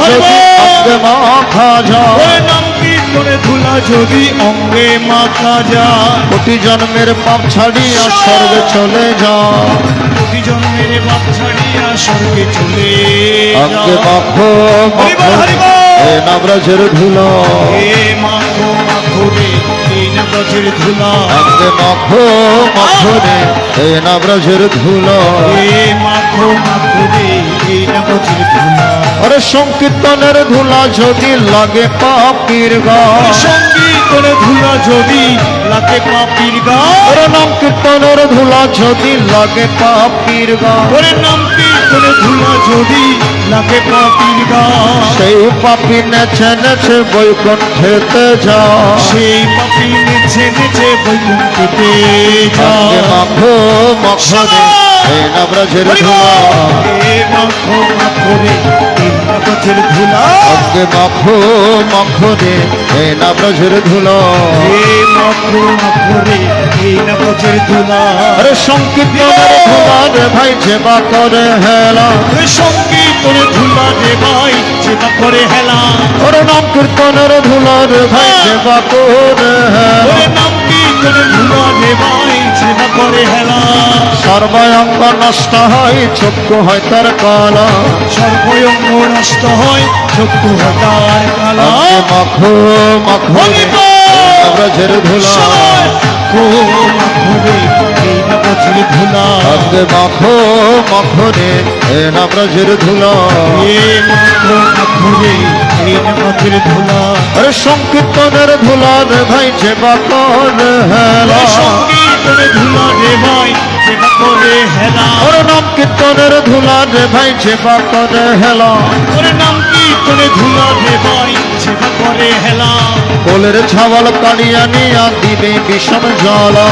যদি অঙ্গে মাখা যায়, নাম কীর্তনে ধুলা যদি অঙ্গে মাখা যায়, কোটি জন্মের পাপ ছাড়িয়া স্বর্গে চলে যায়, কোটি জন্মের পাপ ছাড়িয়া স্বর্গে চলে অঙ্গে যায়। মাখো মাখো এ নবরজের ধুলো, হে মাখো মাখো রে এই নবরজের ধুলা, অঙ্গে মাখো মাখো রে এ নবরজের ধুলো। হে মাখো মাখো রে এই নবরজের ধুলা। ওরে সংকীর্তনের ধুলা যদি লাগে পাপির গায়ে, সংকীর্তনে ধুলা যদি লাগে পাপির গায়ে, ওরে নাম কীর্তনের ধুলা যদি লাগে পাপির গায়ে, ওরে নাম কীর্তনে ধুলা যদি লাগে পাপির গায়ে, সেই পাপি নেচে নেচে বৈকুণ্ঠেতে যায়, সেই পাপি নেচে নেচে বৈকুণ্ঠেতে অঙ্গে যায়। মাখো মাখো রে এ নবরজের ধুলা, হে মাখো মাখো রে এই নবরজের ধুলা, অঙ্গে মাখো মাখো রে এ নবরজের ধুলা। হে মাখো মাখো রে এই নবরজের ধুলা। আরে সংকীর্তনের ধুলা রে ভাই যেবা করে হেলা, ওরে সংকীর্তনে ধুলা রে ভাই সেবা করে হেলা, ওরে নাম কীর্তনের ধুলা রে ভাই যেবা করে হেলা, ওরে নাম কীর্তনে ধুলা রে ভাই সেবা করে হেলা। সর্বাঙ্গ নষ্ট হয় চক্ষু হয় তার কালা, সর্বঙ্গ নষ্ট হয় চক্ষু হতার কালা। অঙ্গে মাখো মাখো রে নবরজের ধুলা, এই নবরজের ধুলা, অঙ্গে মাখো মাখো রে এ নবরজের ধুলা। হে মাখো মাখো রে এই নবরজের ধুলা। আরে সংকীর্তনের ধুলা রে ভাই যেবা করে হেলা, ওরে সংকীর্তনে ধুলা রে ভাই সেবা করে হেলা, ওরে নাম কীর্তনের ধুলা রে ভাই যেবা করে হেলা, ওরে নাম কীর্তনে ধুলা রে ভাই সেবা করে হেলা। কোলের ছাওয়াল কাড়িয়া নিয়া দিবে বিষম জ্বালা,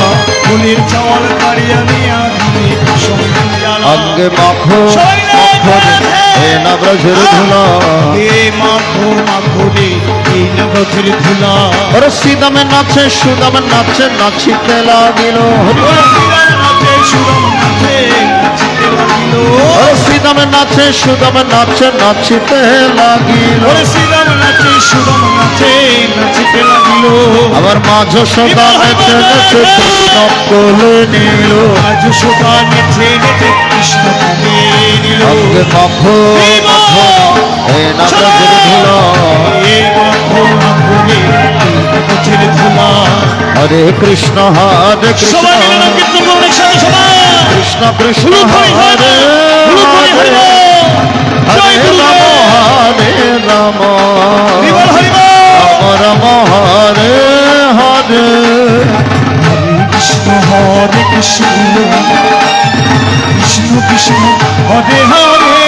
ফুলের চাওয়াল কাড়িয়া নিয়া দিবে বিষম জ্বালা। অঙ্গে মাখো মাখো রে এ নবরজের ধুলা, হে মাখো মাখো রে এই নবরজের ধুলা। ওরে সিদামে নাচে সুদামে নাচে নাচিতে লাগিল, ওরে শ্রীরাম নাচে সুরম নাচে নাচিতে লাগিল, ওরে সিদামে নাচে সুদামে নাচে নাচিতে লাগিল, ওরে শ্রীরাম নাচে সুরম নাচে নাচিতে লাগিল। আবার মাঝ সদা নেচে নেচে কৃষ্ণ কোলে নিল, আজ সোদা নেচে নেচে কৃষ্ণ কোলে নিল। অঙ্গে মাখো মাখো এ নবরজের ধুলা, হে মাখো মাখো রে এই নবরজের ধুলা। হরে কৃষ্ণ হরে কৃষ্ণ সবাই মিলে নাম কীর্তন করুন একসাথে সবাই। কৃষ্ণ কৃষ্ণ হরি হরি হরে হরি হরি হরে, হরি হরে রাম হরে রাম হরি বল হরি বল। রাম রাম হরে হরে, কৃষ্ণ হরে কৃষ্ণ কৃষ্ণ কৃষ্ণ হরে হরে,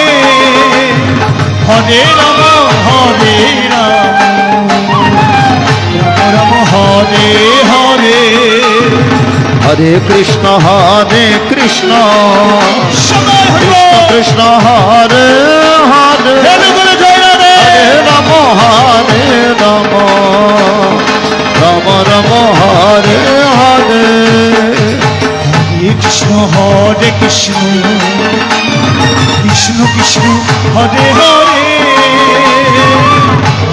হরে রাম হরে রাম, রাম রাম হরে হরে। হরে কৃষ্ণ কৃষ্ণ সবাই হরি বল। কৃষ্ণ হরে হরে, জয় বলে জয় রাধে। হরে রাম রাম রাম হরে হরে, হরে কৃষ্ণ কৃষ্ণ কৃষ্ণ কৃষ্ণ হরে হরে,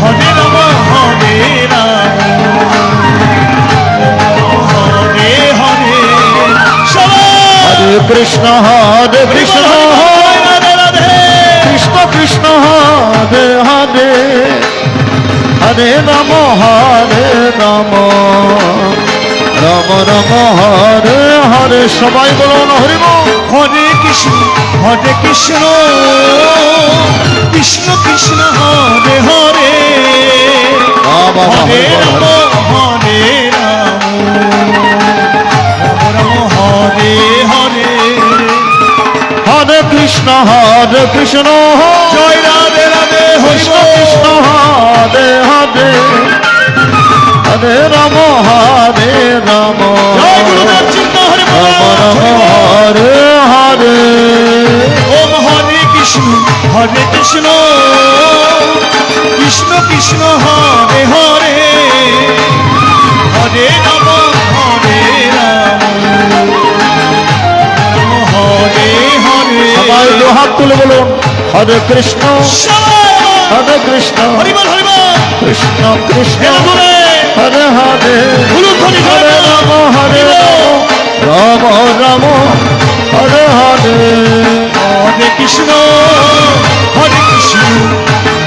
হরে রাম হরে রাম, হরে হরে। সবাই হরে কৃষ্ণ কৃষ্ণ রাধে রাধে। কৃষ্ণ কৃষ্ণ হরে হরে, হরে রাম রাম রাম হরে হরে। সবাই বলুন হরি বল। হরে কৃষ্ণ কৃষ্ণ কৃষ্ণ হরে হরে, হরে রাম হরে রাম, রাম রাম হরে হরে। হরে কৃষ্ণ কৃষ্ণ জয় রাধে রাধে হরি কৃষ্ণ কৃষ্ণ হরে হরে, হরে রাম রাম জয় গুরুদেব চিন্ত হরে রাম রাম হরে হরে। ওম হরে কৃষ্ণ কৃষ্ণ কৃষ্ণ কৃষ্ণ হরে হরে, হরে রাম হরে রাম, রাম হরে হরে। সবাই দু হাত তুলে বলুন হরে কৃষ্ণ সবাই হরে কৃষ্ণ কৃষ্ণ এরা বলে হরে হরে উলুধ্বনি হরে রাম হরে রাম রাম হরে হরে হরে কৃষ্ণ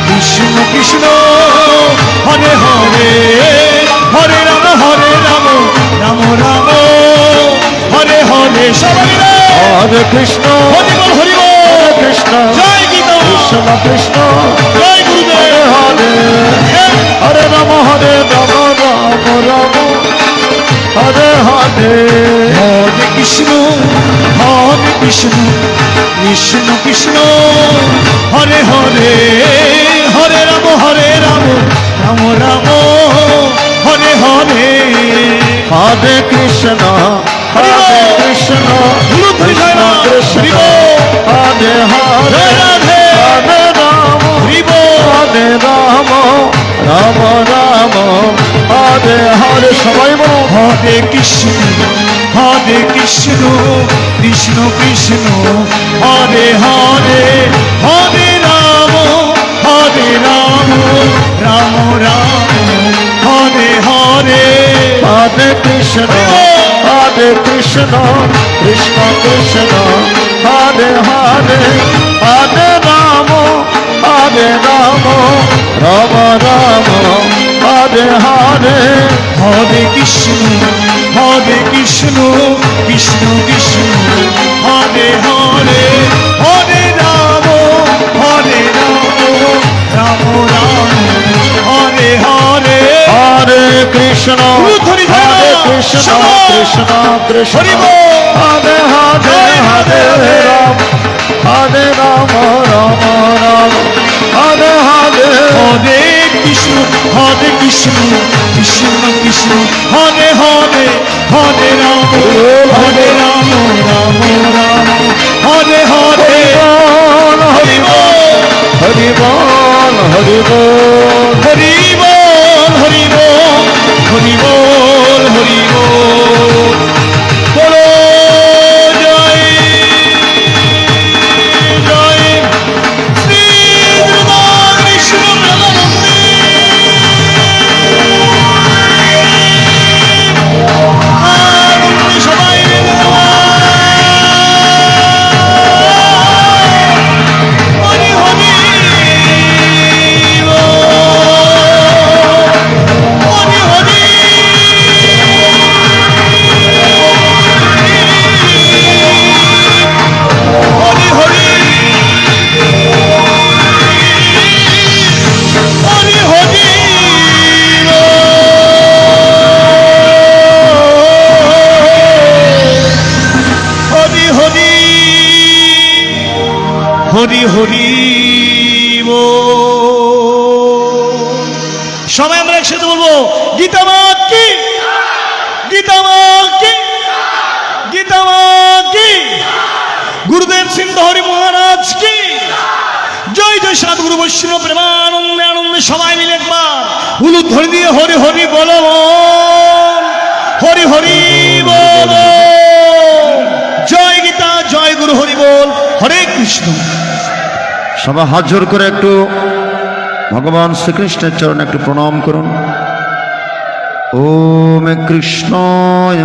কৃষ্ণ কৃষ্ণ হরে হরে হরে রাম রাম রাম হরে হরে সবাই মিলে হরে কৃষ্ণ হরি বল হরি বল হরে কৃষ্ণ জয় গীতা কৃষ্ণ কৃষ্ণ জয় গুরুদেব হরে হরে হরে রাম রাম রাম হরে হরে হরে কৃষ্ণ কৃষ্ণ কৃষ্ণ হরে হরে হরে রাম রাম রাম হরে হরে হরে কৃষ্ণ হরে কৃষ্ণ কৃষ্ণ কৃষ্ণ হরে হরে রাধে হরে রাম হরিব হরে রাম রাম রাম হরে হরে সবাই বলো হরে কৃষ্ণ কৃষ্ণ কৃষ্ণ হরে হরে হরে রাম রাম রাম হরে হরে হরে কৃষ্ণ কৃষ্ণ কৃষ্ণ কৃষ্ণ হরে হরে হরে রাম রাম রাম হরে হরে হরে কৃষ্ণ কৃষ্ণ কৃষ্ণ হরে হরে হরে রাম রাম রাম হরে হরে হরে কৃষ্ণ উলুধ্বনি হরে ধারা, কৃষ্ণ সবাই। কৃষ্ণ কৃষ্ণ হরি বল। হরে হরে জয় হরে রাধে। রাম হরে রাম রাম রাম হরে হরে হরে কৃষ্ণ কৃষ্ণ কৃষ্ণ হরে হরে হরে রাম রাম রাম হরে হরে হরি বল হরি বল হরি বল হরি বল হরি বল হরি বল হরি বল হরি বল বলো জয় জয় শ্রী দুর্গা কৃষ্ণ প্রেমানন্দে আনন্দে সবাই মিলে হরি হরি হরি হরি হরি হরি হরি হরি হরি হরি হরি হরি সবাই আমরা একসাথে বলবো গীতা মা কি গীতা মা কি গীতা মা কি গুরুদেব সিন্ধ হরি মহারাজ কি জয় জয় সাধুগুরু বৈষ্ণব প্রেমানন্দে আনন্দে সবাই মিলে একবার উলুধ্বনি দিয়ে হরি হরি বলো হরি হরি বল জয় গীতা জয় গুরু হরি বল হরে কৃষ্ণ সবাই হাত জোর করে একটু ভগবান শ্রীকৃষ্ণের চরণে একটু প্রণাম করুন ওম কৃষ্ণায়